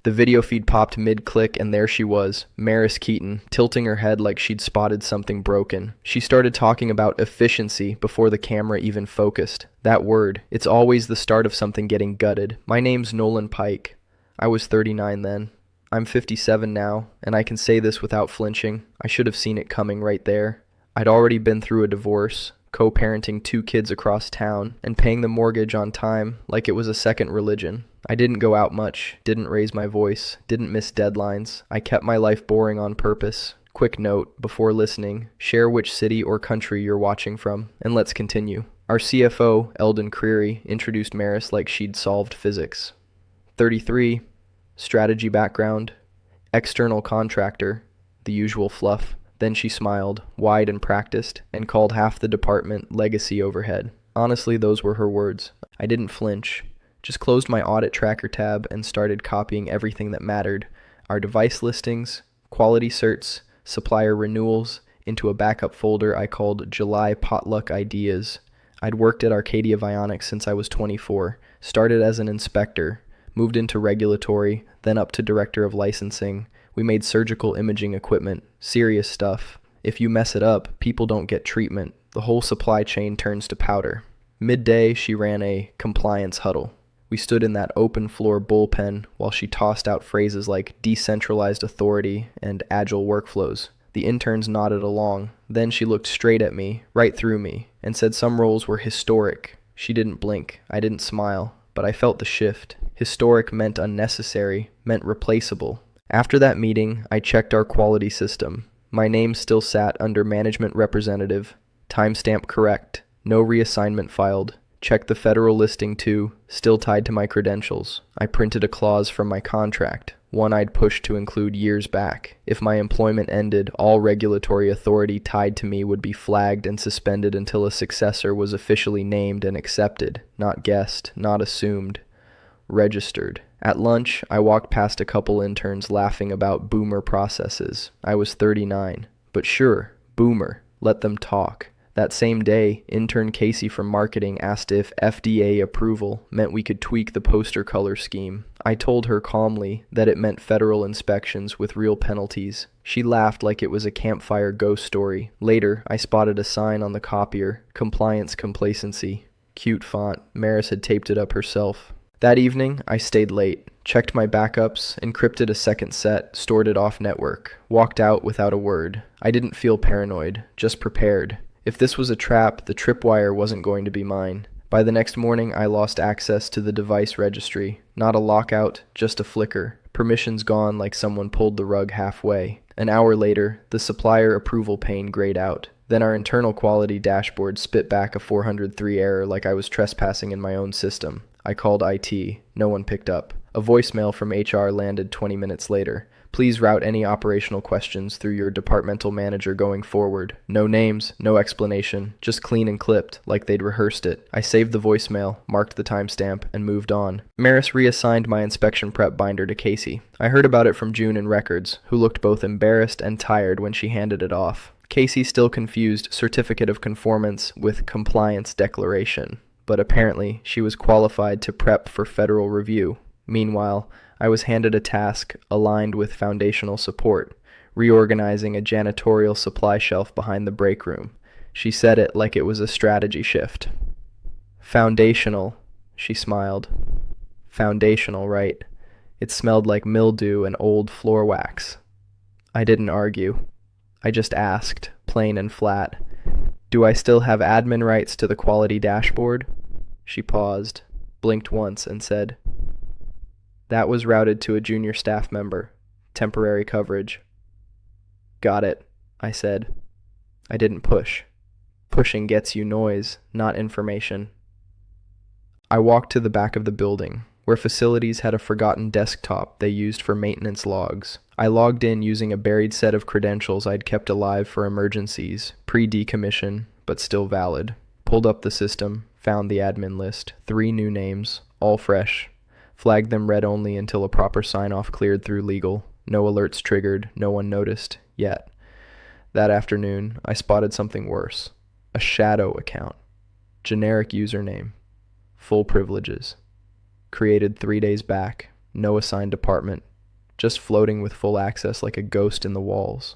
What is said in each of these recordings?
The video feed popped mid-click and there she was, Maris Keaton, tilting her head like she'd spotted something broken. She started talking about efficiency before the camera even focused. That word, it's always the start of something getting gutted. My name's Nolan Pike. I was 39 then. I'm 57 now, and I can say this without flinching. I should have seen it coming right there. I'd already been through a divorce, co-parenting 2 kids across town, and paying the mortgage on time like it was a second religion. I didn't go out much, didn't raise my voice, didn't miss deadlines. I kept my life boring on purpose. Quick note, before listening, share which city or country you're watching from, and let's continue. Our CFO, Eldon Creary, introduced Maris like she'd solved physics. 33, strategy background, external contractor, the usual fluff. Then she smiled, wide and practiced, and called half the department legacy overhead. Honestly, those were her words. I didn't flinch. Just closed my audit tracker tab and started copying everything that mattered. Our device listings, quality certs, supplier renewals, into a backup folder I called July Potluck Ideas. I'd worked at Arcadia Vionics since I was 24, started as an inspector, moved into regulatory, then up to director of licensing. We made surgical imaging equipment, serious stuff. If you mess it up, people don't get treatment. The whole supply chain turns to powder. Midday, she ran a compliance huddle. We stood in that open floor bullpen while she tossed out phrases like decentralized authority and agile workflows. The interns nodded along. Then she looked straight at me, right through me, and said some roles were historic. She didn't blink. I didn't smile, but I felt the shift. Historic meant unnecessary, meant replaceable. After that meeting, I checked our quality system. My name still sat under management representative. Timestamp correct. No reassignment filed. Checked the federal listing too, still tied to my credentials. I printed a clause from my contract, one I'd pushed to include years back. If my employment ended, all regulatory authority tied to me would be flagged and suspended until a successor was officially named and accepted, not guessed, not assumed, registered. At lunch, I walked past a couple interns laughing about boomer processes. I was 39, but sure, boomer, let them talk. That same day, intern Casey from marketing asked if FDA approval meant we could tweak the poster color scheme. I told her calmly that it meant federal inspections with real penalties. She laughed like it was a campfire ghost story. Later, I spotted a sign on the copier, Compliance Complacency. Cute font. Maris had taped it up herself. That evening, I stayed late, checked my backups, encrypted a second set, stored it off network, walked out without a word. I didn't feel paranoid, just prepared. If this was a trap, the tripwire wasn't going to be mine. By the next morning, I lost access to the device registry. Not a lockout, just a flicker. Permissions gone like someone pulled the rug halfway. An hour later, the supplier approval pane grayed out. Then our internal quality dashboard spit back a 403 error like I was trespassing in my own system. I called IT. No one picked up. A voicemail from HR landed 20 minutes later. Please route any operational questions through your departmental manager going forward. No names, no explanation, just clean and clipped, like they'd rehearsed it. I saved the voicemail, marked the timestamp, and moved on. Maris reassigned my inspection prep binder to Casey. I heard about it from June in records, who looked both embarrassed and tired when she handed it off. Casey still confused certificate of conformance with compliance declaration, but apparently she was qualified to prep for federal review. Meanwhile, I was handed a task aligned with foundational support, reorganizing a janitorial supply shelf behind the break room. She said it like it was a strategy shift. Foundational, she smiled. Foundational, right? It smelled like mildew and old floor wax. I didn't argue. I just asked, plain and flat, do I still have admin rights to the quality dashboard? She paused, blinked once, and said, that was routed to a junior staff member. Temporary coverage. Got it, I said. I didn't push. Pushing gets you noise, not information. I walked to the back of the building, where facilities had a forgotten desktop they used for maintenance logs. I logged in using a buried set of credentials I'd kept alive for emergencies, pre-decommission, but still valid. Pulled up the system, found the admin list, 3 new names, all fresh. Flagged them read only until a proper sign-off cleared through legal. No alerts triggered, no one noticed, yet. That afternoon, I spotted something worse. A shadow account. Generic username. Full privileges. Created 3 days back. No assigned department. just floating with full access like a ghost in the walls.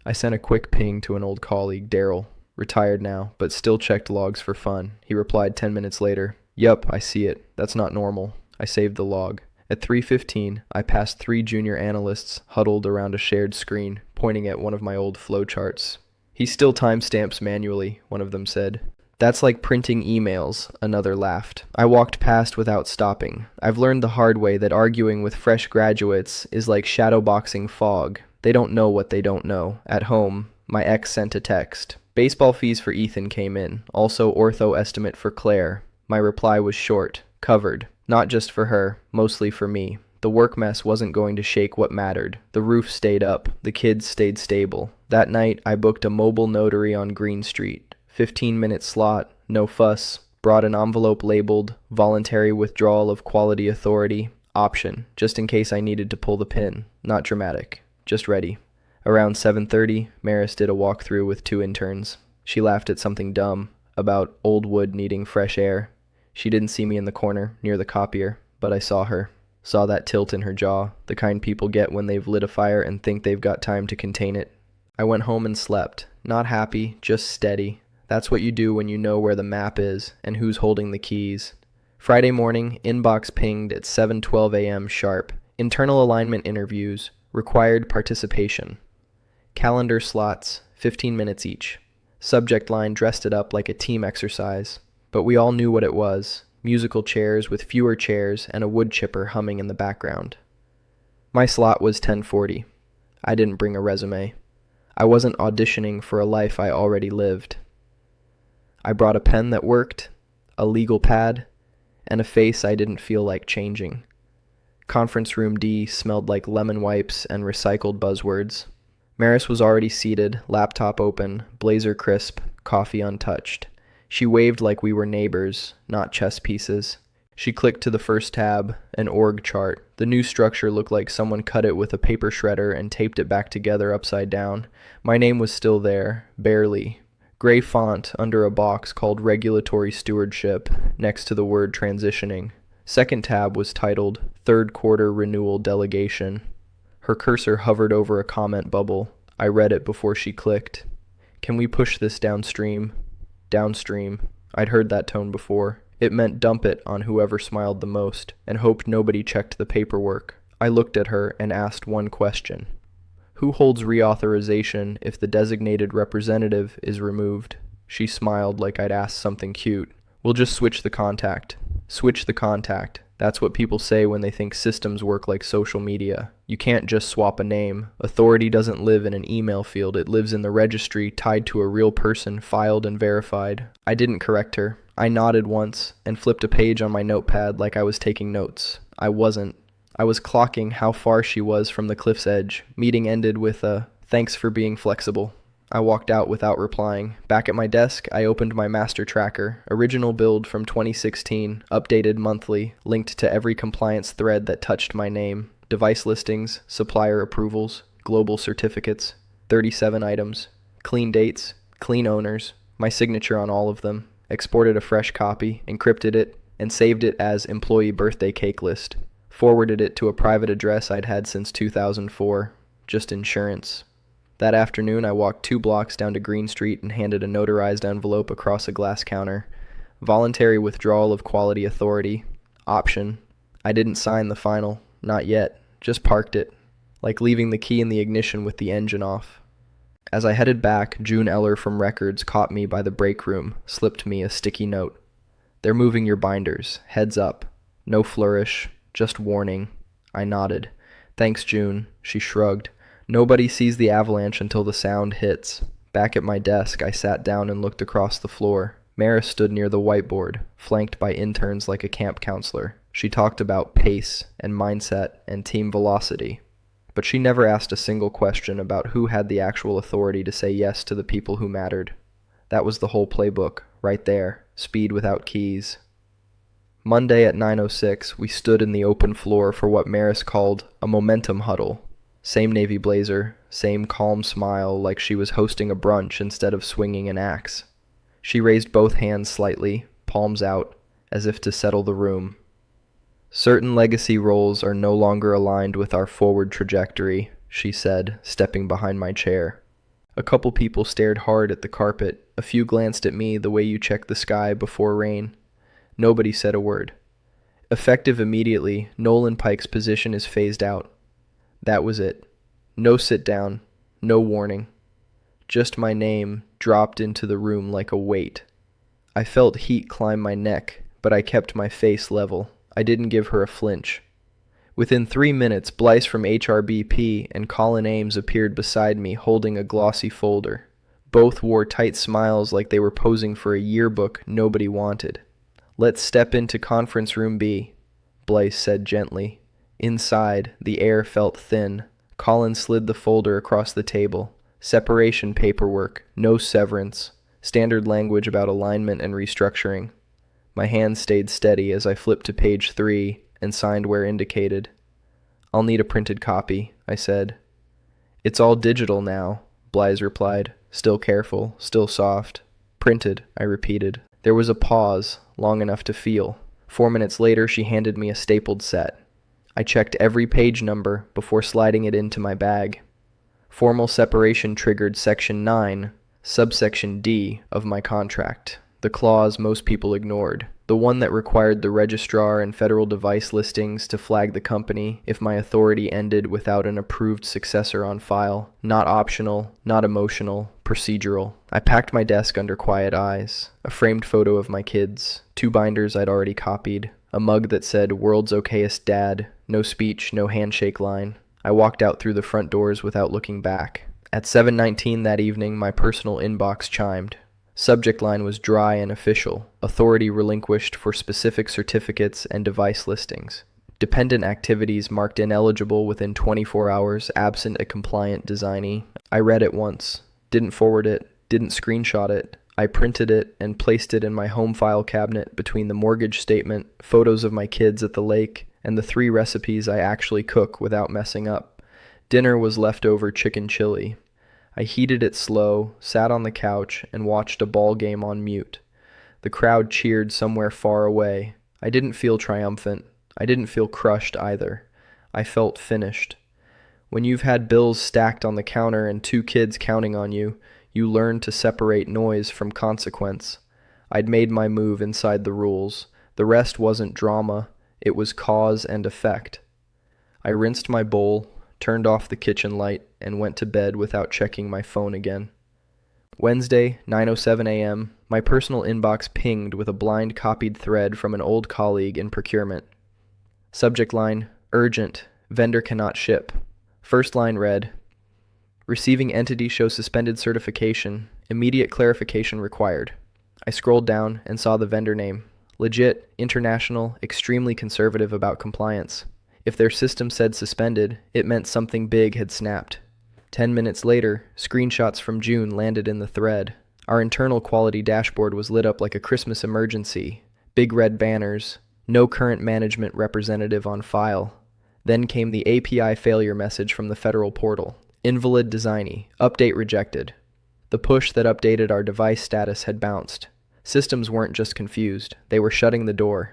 I sent a quick ping to an old colleague, Daryl, retired now, but still checked logs for fun. He replied 10 minutes later, "Yup, I see it. That's not normal." I saved the log. At 3:15, I passed 3 junior analysts huddled around a shared screen, pointing at one of my old flowcharts. "He still timestamps manually," one of them said. "That's like printing emails," another laughed. I walked past without stopping. I've learned the hard way that arguing with fresh graduates is like shadowboxing fog. They don't know what they don't know. At home, my ex sent a text. Baseball fees for Ethan came in, also ortho estimate for Claire. My reply was short, covered. Not just for her, mostly for me. The work mess wasn't going to shake what mattered. The roof stayed up. The kids stayed stable. That night, I booked a mobile notary on Green Street. 15-minute slot, no fuss. Brought an envelope labeled, "Voluntary withdrawal of quality authority, option," just in case I needed to pull the pin. Not dramatic, just ready. Around 7:30, Maris did a walkthrough with 2 interns. She laughed at something dumb, about old wood needing fresh air. She didn't see me in the corner, near the copier, but I saw her. Saw that tilt in her jaw, the kind people get when they've lit a fire and think they've got time to contain it. I went home and slept. Not happy, just steady. That's what you do when you know where the map is and who's holding the keys. Friday morning, inbox pinged at 7:12 a.m. sharp. Internal alignment interviews, required participation. Calendar slots, 15 minutes each. Subject line dressed it up like a team exercise. But we all knew what it was. Musical chairs with fewer chairs and a wood chipper humming in the background. My slot was 10:40. I didn't bring a resume. I wasn't auditioning for a life I already lived. I brought a pen that worked, a legal pad, and a face I didn't feel like changing. Conference room D smelled like lemon wipes and recycled buzzwords. Maris was already seated, laptop open, blazer crisp, coffee untouched. She waved like we were neighbors, not chess pieces. She clicked to the first tab, an org chart. The new structure looked like someone cut it with a paper shredder and taped it back together upside down. My name was still there, barely. Gray font under a box called Regulatory Stewardship, next to the word transitioning. Second tab was titled Third Quarter Renewal Delegation. Her cursor hovered over a comment bubble. I read it before she clicked. "Can we push this downstream?" Downstream. I'd heard that tone before. It meant dump it on whoever smiled the most, and hoped nobody checked the paperwork. I looked at her and asked one question. Who holds reauthorization if the designated representative is removed? She smiled like I'd asked something cute. "We'll just switch the contact." Switch the contact. That's what people say when they think systems work like social media. You can't just swap a name. Authority doesn't live in an email field. It lives in the registry, tied to a real person, filed and verified. I didn't correct her. I nodded once and flipped a page on my notepad like I was taking notes. I wasn't. I was clocking how far she was from the cliff's edge. Meeting ended with a "thanks for being flexible." I walked out without replying. Back at my desk, I opened my master tracker, original build from 2016, updated monthly, linked to every compliance thread that touched my name, device listings, supplier approvals, global certificates, 37 items, clean dates, clean owners, my signature on all of them, exported a fresh copy, encrypted it, and saved it as employee birthday cake list, forwarded it to a private address I'd had since 2004, just insurance. That afternoon, I walked 2 blocks down to Green Street and handed a notarized envelope across a glass counter. Voluntary withdrawal of quality authority. Option. I didn't sign the final. Not yet. Just parked it. Like leaving the key in the ignition with the engine off. As I headed back, June Eller from Records caught me by the break room, slipped me a sticky note. "They're moving your binders. Heads up." No flourish. Just warning. I nodded. "Thanks, June." She shrugged. Nobody sees the avalanche until the sound hits. Back at my desk, I sat down and looked across the floor. Maris stood near the whiteboard, flanked by interns like a camp counselor. She talked about pace and mindset and team velocity. But she never asked a single question about who had the actual authority to say yes to the people who mattered. That was the whole playbook, right there. Speed without keys. Monday at 9:06, we stood in the open floor for what Maris called a momentum huddle. Same navy blazer, same calm smile like she was hosting a brunch instead of swinging an axe. She raised both hands slightly, palms out, as if to settle the room. Certain legacy roles are no longer aligned with our forward trajectory, she said, stepping behind my chair. A couple people stared hard at the carpet. A few glanced at me the way you check the sky before rain. Nobody said a word. Effective immediately, Nolan Pike's position is phased out. That was it. No sit down, no warning. Just my name dropped into the room like a weight. I felt heat climb my neck, but I kept my face level. I didn't give her a flinch. Within 3 minutes, Blyce from HRBP and Colin Ames appeared beside me holding a glossy folder. Both wore tight smiles like they were posing for a yearbook nobody wanted. "Let's step into conference room B," Blyce said gently. Inside, the air felt thin. Colin slid the folder across the table. Separation paperwork, no severance, standard language about alignment and restructuring. My hand stayed steady as I flipped to page 3 and signed where indicated. "I'll need a printed copy," I said. "It's all digital now," Blythe replied, still careful, still soft. "Printed," I repeated. There was a pause, long enough to feel. 4 minutes later, she handed me a stapled set. I checked every page number before sliding it into my bag. Formal separation triggered Section 9, subsection D of my contract, the clause most people ignored, the one that required the registrar and federal device listings to flag the company if my authority ended without an approved successor on file. Not optional, not emotional, procedural. I packed my desk under quiet eyes, a framed photo of my kids, 2 binders I'd already copied, a mug that said "World's Okayest Dad," no speech, no handshake line. I walked out through the front doors without looking back. At 7:19 that evening, my personal inbox chimed. Subject line was dry and official. Authority relinquished for specific certificates and device listings. Dependent activities marked ineligible within 24 hours, absent a compliant designee. I read it once, didn't forward it, didn't screenshot it. I printed it and placed it in my home file cabinet between the mortgage statement, photos of my kids at the lake, and the 3 recipes I actually cook without messing up. Dinner was leftover chicken chili. I heated it slow, sat on the couch, and watched a ball game on mute. The crowd cheered somewhere far away. I didn't feel triumphant. I didn't feel crushed either. I felt finished. When you've had bills stacked on the counter and 2 kids counting on you, you learn to separate noise from consequence. I'd made my move inside the rules. The rest wasn't drama. It was cause and effect. I rinsed my bowl, turned off the kitchen light, and went to bed without checking my phone again. Wednesday, 9:07 a.m., my personal inbox pinged with a blind copied thread from an old colleague in procurement. Subject line, "Urgent. Vendor cannot ship." First line read, "Receiving entity shows suspended certification. Immediate clarification required." I scrolled down and saw the vendor name. Legit, international, extremely conservative about compliance. If their system said suspended, it meant something big had snapped. 10 minutes later, screenshots from June landed in the thread. Our internal quality dashboard was lit up like a Christmas emergency. Big red banners, "No current management representative on file." Then came the API failure message from the federal portal. "Invalid designee. Update rejected." The push that updated our device status had bounced. Systems weren't just confused, they were shutting the door.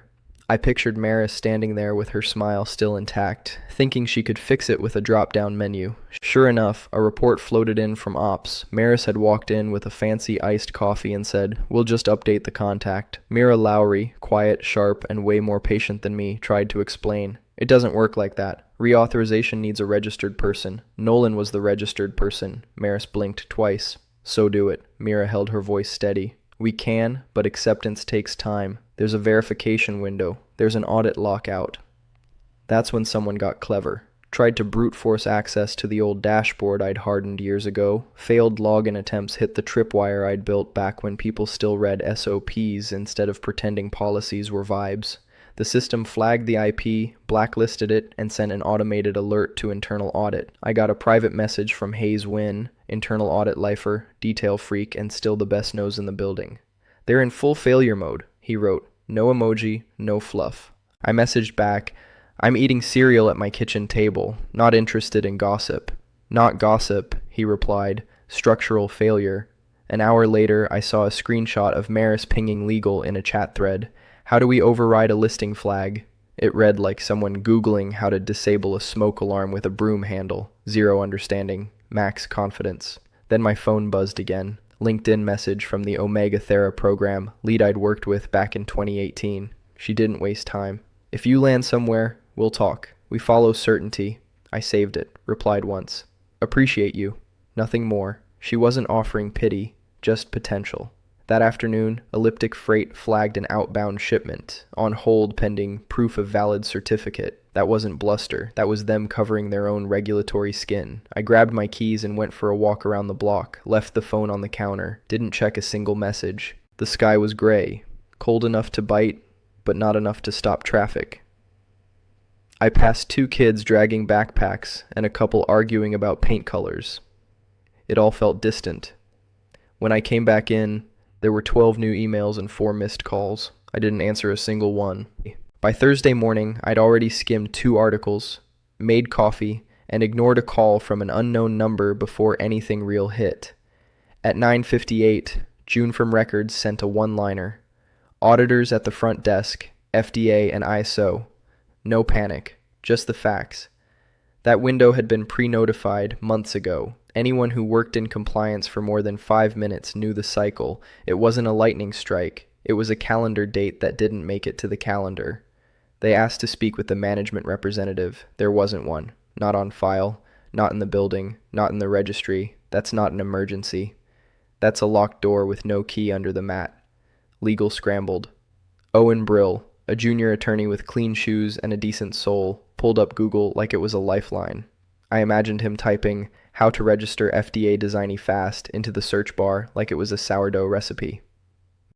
I pictured Maris standing there with her smile still intact, thinking she could fix it with a drop-down menu. Sure enough, a report floated in from ops. Maris had walked in with a fancy iced coffee and said, "We'll just update the contact." Mira Lowry, quiet, sharp, and way more patient than me, tried to explain. "It doesn't work like that. Reauthorization needs a registered person. Nolan was the registered person." Maris blinked twice. "So do it." Mira held her voice steady. "We can, but acceptance takes time. There's a verification window. There's an audit lockout." That's when someone got clever. Tried to brute force access to the old dashboard I'd hardened years ago. Failed login attempts hit the tripwire I'd built back when people still read SOPs instead of pretending policies were vibes. The system flagged the IP, blacklisted it, and sent an automated alert to internal audit. I got a private message from Hayes Wynn, internal audit lifer, detail freak, and still the best nose in the building. "They're in full failure mode," he wrote. "No emoji, no fluff." I messaged back, "I'm eating cereal at my kitchen table, not interested in gossip." "Not gossip," he replied, "structural failure." An hour later, I saw a screenshot of Maris pinging legal in a chat thread. "How do we override a listing flag?" It read like someone Googling how to disable a smoke alarm with a broom handle. Zero understanding, max confidence. Then my phone buzzed again. LinkedIn message from the Omega Thera program, lead I'd worked with back in 2018. She didn't waste time. If you land somewhere, we'll talk. We follow certainty. I saved it, replied once. Appreciate you. Nothing more. She wasn't offering pity, just potential. That afternoon, Elliptic Freight flagged an outbound shipment, on hold pending proof of valid certificate. That wasn't bluster, that was them covering their own regulatory skin. I grabbed my keys and went for a walk around the block, left the phone on the counter, didn't check a single message. The sky was gray, cold enough to bite, but not enough to stop traffic. I passed 2 kids dragging backpacks and a couple arguing about paint colors. It all felt distant. When I came back in, there were 12 new emails and 4 missed calls. I didn't answer a single one. By Thursday morning, I'd already skimmed 2 articles, made coffee, and ignored a call from an unknown number before anything real hit. At 9:58, June from Records sent a one-liner. Auditors at the front desk, FDA and ISO. No panic, just the facts. That window had been pre-notified months ago. Anyone who worked in compliance for more than 5 minutes knew the cycle. It wasn't a lightning strike. It was a calendar date that didn't make it to the calendar. They asked to speak with the management representative. There wasn't one. Not on file. Not in the building. Not in the registry. That's not an emergency. That's a locked door with no key under the mat. Legal scrambled. Owen Brill, a junior attorney with clean shoes and a decent soul, pulled up Google like it was a lifeline. I imagined him typing, how to register FDA Designy Fast into the search bar like it was a sourdough recipe.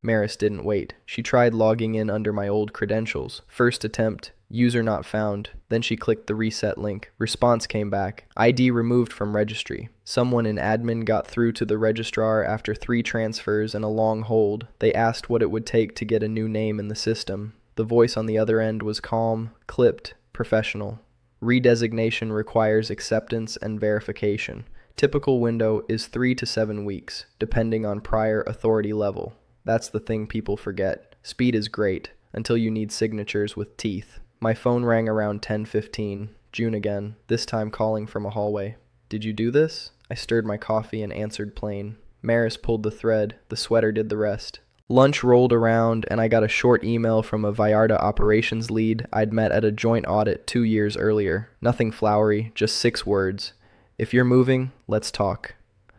Maris didn't wait. She tried logging in under my old credentials. First attempt, user not found. Then she clicked the reset link. Response came back. ID removed from registry. Someone in admin got through to the registrar after 3 transfers and a long hold. They asked what it would take to get a new name in the system. The voice on the other end was calm, clipped, professional. Redesignation requires acceptance and verification. Typical window is 3 to 7 weeks, depending on prior authority level. That's the thing people forget. Speed is great, until you need signatures with teeth. My phone rang around 10:15. June again, this time calling from a hallway. Did you do this? I stirred my coffee and answered plain. Maris pulled the thread, the sweater did the rest. Lunch rolled around, and I got a short email from a Vallarta operations lead I'd met at a joint audit 2 years earlier. Nothing flowery, just 6 words. If you're moving, let's talk.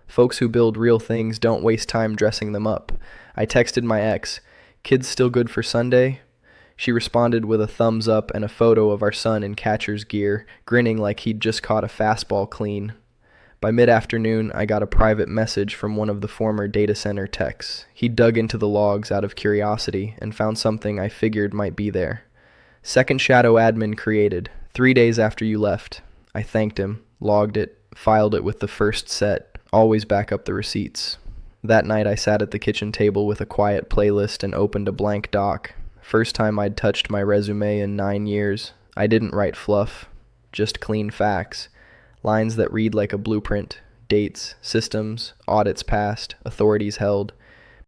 Folks who build real things don't waste time dressing them up. I texted my ex, kids still good for Sunday? She responded with a thumbs up and a photo of our son in catcher's gear, grinning like he'd just caught a fastball clean. By mid-afternoon, I got a private message from one of the former data center techs. He dug into the logs out of curiosity and found something I figured might be there. Second shadow admin created, 3 days after you left. I thanked him, logged it, filed it with the first set, always back up the receipts. That night I sat at the kitchen table with a quiet playlist and opened a blank doc. First time I'd touched my resume in 9 years. I didn't write fluff, just clean facts. Lines that read like a blueprint, dates, systems, audits passed, authorities held.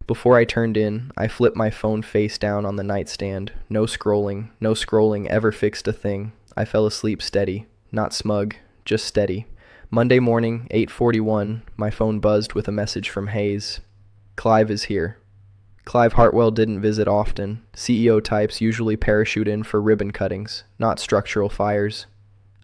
Before I turned in, I flipped my phone face down on the nightstand. No scrolling ever fixed a thing. I fell asleep steady, not smug, just steady. Monday morning, 8:41, my phone buzzed with a message from Hayes. Clive is here. Clive Hartwell didn't visit often. CEO types usually parachute in for ribbon cuttings, not structural fires.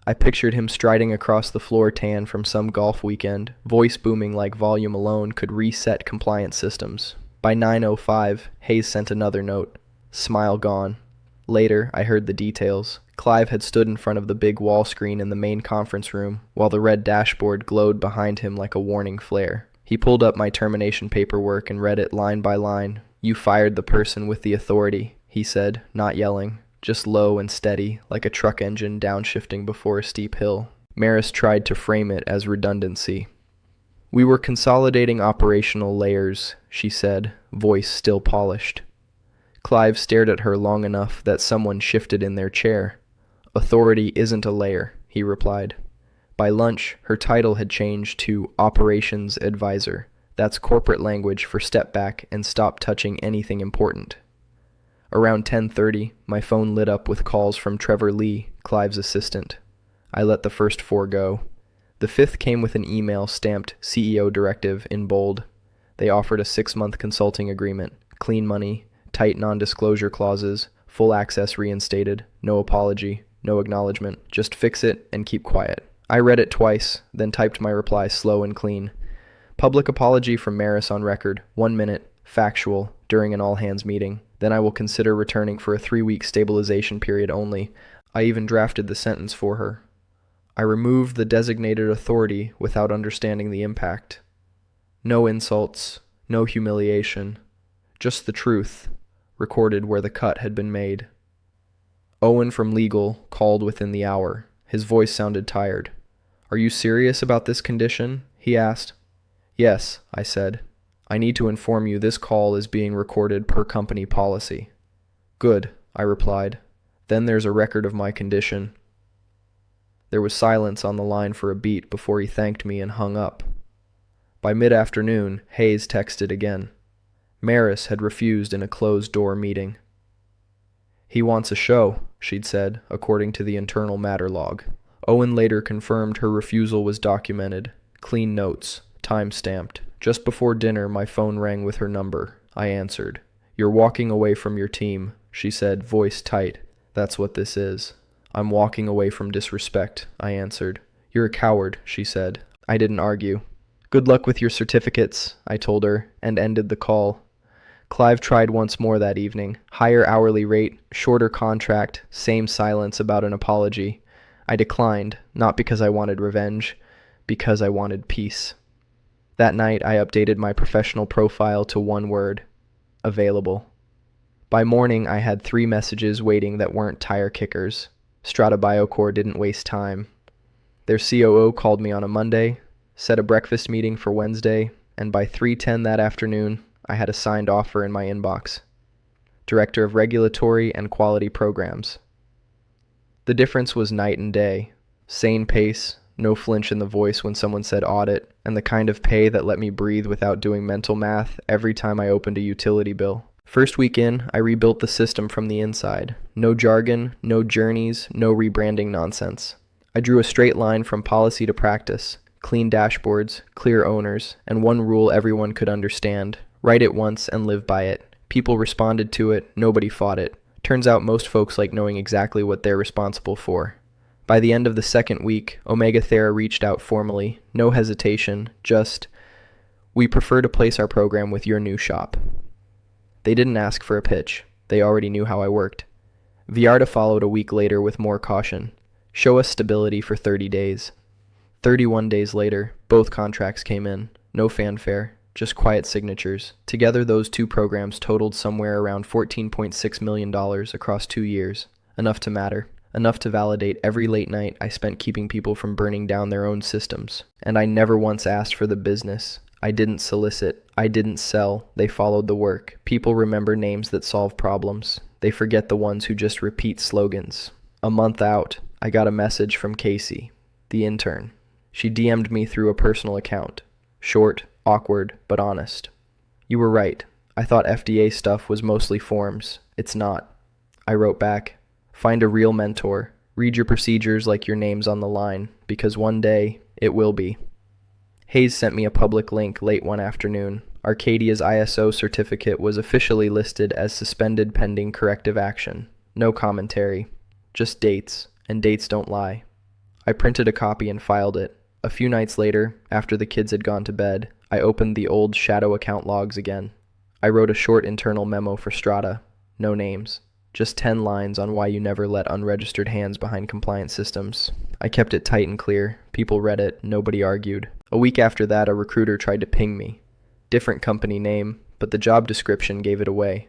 I pictured him striding across the floor tan from some golf weekend, voice booming like volume alone could reset compliance systems. By 9:05, Hayes sent another note. Smile gone. Later, I heard the details. Clive had stood in front of the big wall screen in the main conference room, while the red dashboard glowed behind him like a warning flare. He pulled up my termination paperwork and read it line by line. You fired the person with the authority, he said, not yelling. Just low and steady, like a truck engine downshifting before a steep hill. Maris tried to frame it as redundancy. We were consolidating operational layers, she said, voice still polished. Clive stared at her long enough that someone shifted in their chair. Authority isn't a layer, he replied. By lunch, her title had changed to Operations Advisor. That's corporate language for step back and stop touching anything important. Around 10:30, my phone lit up with calls from Trevor Lee, Clive's assistant. I let the first 4 go. The 5th came with an email stamped CEO Directive in bold. They offered a 6-month consulting agreement, clean money, tight non-disclosure clauses, full access reinstated, no apology, no acknowledgement, just fix it and keep quiet. I read it twice, then typed my reply slow and clean. Public apology from Maris on record, 1 minute, factual, during an all-hands meeting. Then I will consider returning for a 3-week stabilization period only. I even drafted the sentence for her. I removed the designated authority without understanding the impact. No insults, no humiliation, just the truth, recorded where the cut had been made. Owen from legal called within the hour. His voice sounded tired. "Are you serious about this condition?" he asked. "Yes," I said. "I need to inform you this call is being recorded per company policy." "Good," I replied. "Then there's a record of my condition." There was silence on the line for a beat before he thanked me and hung up. By mid-afternoon, Hayes texted again. Maris had refused in a closed-door meeting. "He wants a show," she'd said, according to the internal matter log. Owen later confirmed her refusal was documented. Clean notes, time-stamped. Just before dinner, my phone rang with her number. I answered. "You're walking away from your team," she said, voice tight. "That's what this is." "I'm walking away from disrespect," I answered. "You're a coward," she said. I didn't argue. "Good luck with your certificates," I told her, and ended the call. Clive tried once more that evening. Higher hourly rate, shorter contract, same silence about an apology. I declined, not because I wanted revenge, because I wanted peace. That night, I updated my professional profile to 1 word: available. By morning, I had 3 messages waiting that weren't tire kickers. Strata Biocore didn't waste time. Their COO called me on a Monday, set a breakfast meeting for Wednesday, and by 3:10 that afternoon, I had a signed offer in my inbox. Director of Regulatory and Quality Programs. The difference was night and day. Sane pace, no flinch in the voice when someone said audit, and the kind of pay that let me breathe without doing mental math every time I opened a utility bill. First week in, I rebuilt the system from the inside. No jargon, no journeys, no rebranding nonsense. I drew a straight line from policy to practice, clean dashboards, clear owners, and one rule everyone could understand. Write it once and live by it. People responded to it, nobody fought it. Turns out most folks like knowing exactly what they're responsible for. By the end of the 2nd week, Omega Thera reached out formally. No hesitation, just, "We prefer to place our program with your new shop." They didn't ask for a pitch. They already knew how I worked. Viarta followed a week later with more caution. "Show us stability for 30 days. 31 days later, both contracts came in. No fanfare. Just quiet signatures. Together, those 2 programs totaled somewhere around $14.6 million across 2 years. Enough to matter. Enough to validate every late night I spent keeping people from burning down their own systems. And I never once asked for the business. I didn't solicit. I didn't sell. They followed the work. People remember names that solve problems. They forget the ones who just repeat slogans. A month out, I got a message from Casey, the intern. She DM'd me through a personal account. Short, awkward, but honest. "You were right. I thought FDA stuff was mostly forms. It's not." I wrote back, "Find a real mentor. Read your procedures like your name's on the line, because one day, it will be." Hayes sent me a public link late one afternoon. Arcadia's ISO certificate was officially listed as suspended pending corrective action. No commentary. Just dates, and dates don't lie. I printed a copy and filed it. A few nights later, after the kids had gone to bed, I opened the old shadow account logs again. I wrote a short internal memo for Strata. No names. Just 10 lines on why you never let unregistered hands behind compliance systems. I kept it tight and clear. People read it. Nobody argued. A week after that, a recruiter tried to ping me. Different company name, but the job description gave it away.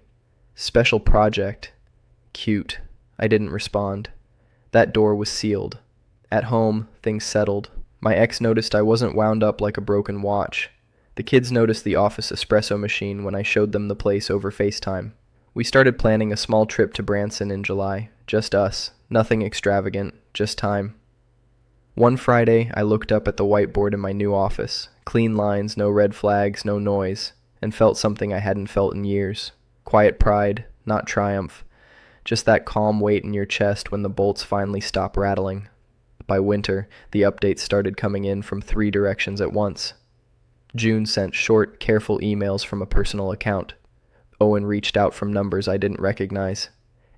Special project. Cute. I didn't respond. That door was sealed. At home, things settled. My ex noticed I wasn't wound up like a broken watch. The kids noticed the office espresso machine when I showed them the place over FaceTime. We started planning a small trip to Branson in July. Just us. Nothing extravagant. Just time. One Friday, I looked up at the whiteboard in my new office. Clean lines, no red flags, no noise, and felt something I hadn't felt in years. Quiet pride, not triumph. Just that calm weight in your chest when the bolts finally stop rattling. By winter, the updates started coming in from 3 directions at once. June sent short, careful emails from a personal account. Owen reached out from numbers I didn't recognize.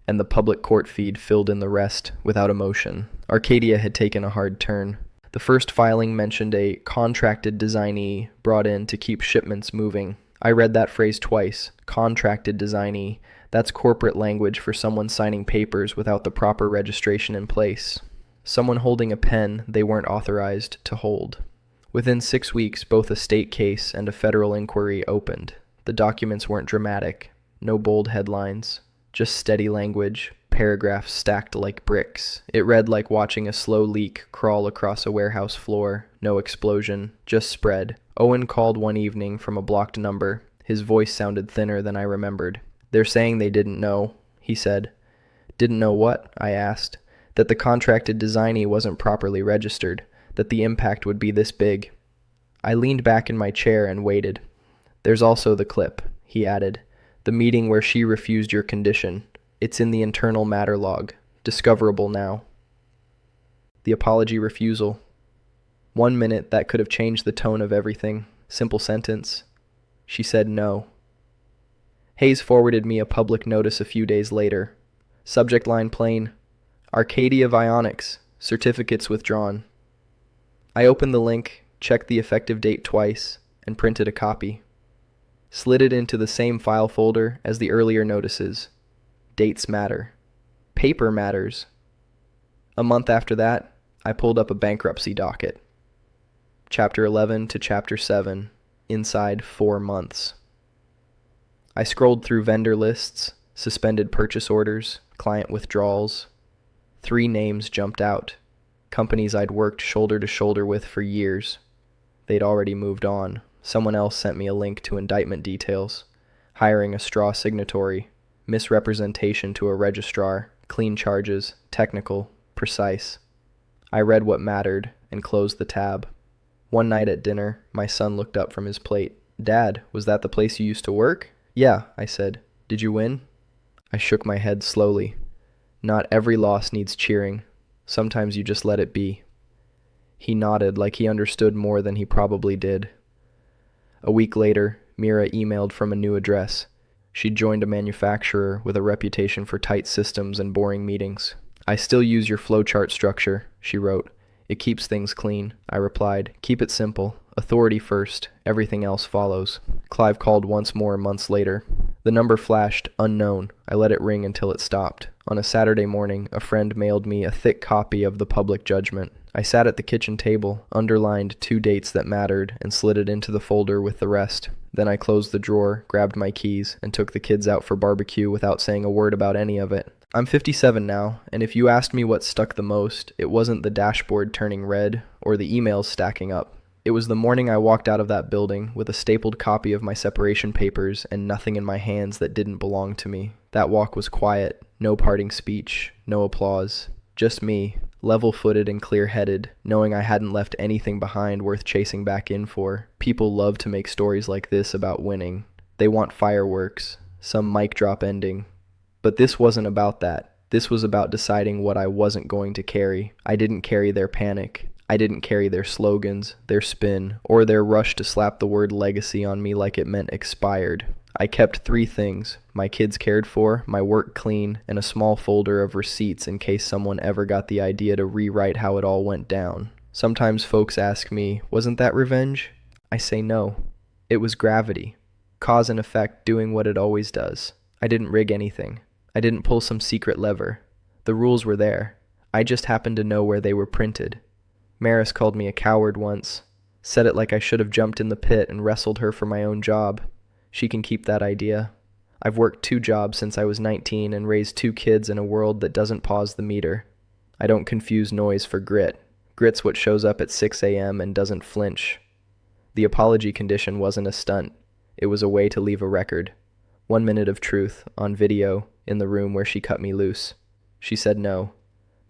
And the public court feed filled in the rest without emotion. Arcadia had taken a hard turn. The first filing mentioned a contracted designee brought in to keep shipments moving. I read that phrase twice. Contracted designee. That's corporate language for someone signing papers without the proper registration in place. Someone holding a pen they weren't authorized to hold. Within 6 weeks, both a state case and a federal inquiry opened. The documents weren't dramatic. No bold headlines. Just steady language, paragraphs stacked like bricks. It read like watching a slow leak crawl across a warehouse floor. No explosion, just spread. Owen called one evening from a blocked number. His voice sounded thinner than I remembered. "They're saying they didn't know," he said. "Didn't know what?" I asked. "That the contracted designee wasn't properly registered, that the impact would be this big." I leaned back in my chair and waited. "There's also the clip," he added. "The meeting where she refused your condition. It's in the internal matter log. Discoverable now." The apology refusal. 1 minute, that could have changed the tone of everything. Simple sentence. She said no. Hayes forwarded me a public notice a few days later. Subject line plain: Arcadia Vionics, certificates withdrawn. I opened the link, checked the effective date twice, and printed a copy. Slid it into the same file folder as the earlier notices. Dates matter. Paper matters. A month after that, I pulled up a bankruptcy docket. Chapter 11 to Chapter 7, inside 4 months. I scrolled through vendor lists, suspended purchase orders, client withdrawals. 3 names jumped out. Companies I'd worked shoulder to shoulder with for years. They'd already moved on. Someone else sent me a link to indictment details. Hiring a straw signatory, misrepresentation to a registrar, clean charges, technical, precise. I read what mattered and closed the tab. One night at dinner, my son looked up from his plate. "Dad, was that the place you used to work?" "Yeah," I said. "Did you win?" I shook my head slowly. Not every loss needs cheering. Sometimes you just let it be. He nodded like he understood more than he probably did. A week later, Mira emailed from a new address. She'd joined a manufacturer with a reputation for tight systems and boring meetings. "I still use your flowchart structure," she wrote. "It keeps things clean." I replied, "Keep it simple. Authority first. Everything else follows." Clive called once more months later. The number flashed unknown. I let it ring until it stopped. On a Saturday morning, a friend mailed me a thick copy of the public judgment. I sat at the kitchen table, underlined 2 dates that mattered, and slid it into the folder with the rest. Then I closed the drawer, grabbed my keys, and took the kids out for barbecue without saying a word about any of it. I'm 57 now, and if you asked me what stuck the most, it wasn't the dashboard turning red or the emails stacking up. It was the morning I walked out of that building with a stapled copy of my separation papers and nothing in my hands that didn't belong to me. That walk was quiet, no parting speech, no applause. Just me, level-footed and clear-headed, knowing I hadn't left anything behind worth chasing back in for. People love to make stories like this about winning. They want fireworks, some mic drop ending. But this wasn't about that. This was about deciding what I wasn't going to carry. I didn't carry their panic. I didn't carry their slogans, their spin, or their rush to slap the word legacy on me like it meant expired. I kept 3 things: my kids cared for, my work clean, and a small folder of receipts in case someone ever got the idea to rewrite how it all went down. Sometimes folks ask me, wasn't that revenge? I say no. It was gravity. Cause and effect doing what it always does. I didn't rig anything. I didn't pull some secret lever. The rules were there. I just happened to know where they were printed. Maris called me a coward once. Said it like I should have jumped in the pit and wrestled her for my own job. She can keep that idea. I've worked 2 jobs since I was 19 and raised 2 kids in a world that doesn't pause the meter. I don't confuse noise for grit. Grit's what shows up at 6 a.m. and doesn't flinch. The apology condition wasn't a stunt. It was a way to leave a record. 1 minute of truth, on video, in the room where she cut me loose. She said no.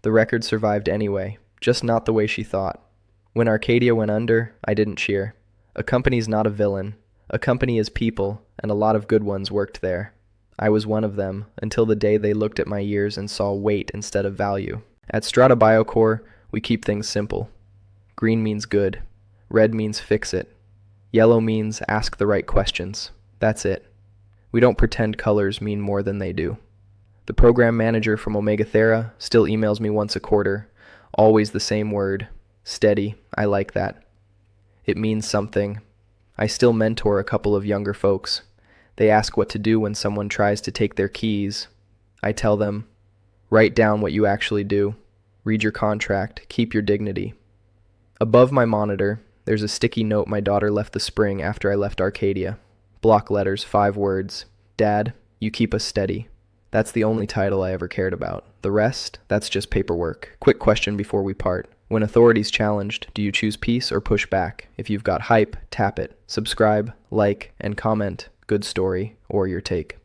The record survived anyway, just not the way she thought. When Arcadia went under, I didn't cheer. A company's not a villain. A company is people, and a lot of good ones worked there. I was one of them, until the day they looked at my years and saw weight instead of value. At Strata Biocore, we keep things simple. Green means good. Red means fix it. Yellow means ask the right questions. That's it. We don't pretend colors mean more than they do. The program manager from Omega Thera still emails me once a quarter. Always the same word. Steady. I like that. It means something. I still mentor a couple of younger folks. They ask what to do when someone tries to take their keys. I tell them, write down what you actually do. Read your contract. Keep your dignity. Above my monitor, there's a sticky note my daughter left the spring after I left Arcadia. Block letters, 5 words. Dad, you keep us steady. That's the only title I ever cared about. The rest, that's just paperwork. Quick question before we part. When authority's challenged, do you choose peace or push back? If you've got hype, tap it. Subscribe, like, and comment. Good story, or your take.